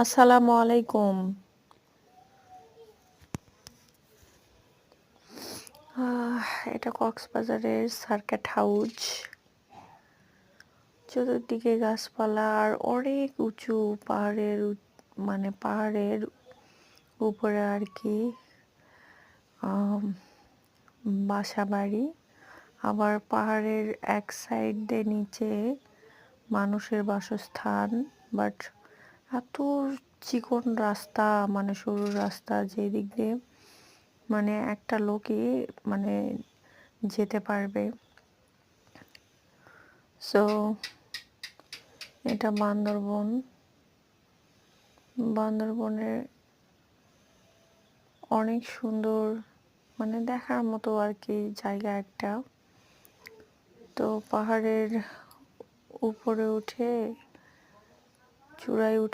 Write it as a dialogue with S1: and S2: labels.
S1: আসসালামু আলাইকুম। এটা কক্সবাজারের সার্কিট হাউস। চতুর্দিকে গাছপালা আর অনেক উঁচু পাহাড়ের উপরে আর কি বাসাবাড়ি। আবার পাহাড়ের এক সাইড দিয়ে নিচে মানুষের বাসস্থান। বাট এত চিকন রাস্তা, সরু রাস্তা, যেদিক দিয়ে একটা লোকই যেতে পারবে। সো এটা বান্দরবনের অনেক সুন্দর, দেখার মতো আর কি জায়গা একটা। তো পাহাড়ের উপরে চূড়ায় উঠে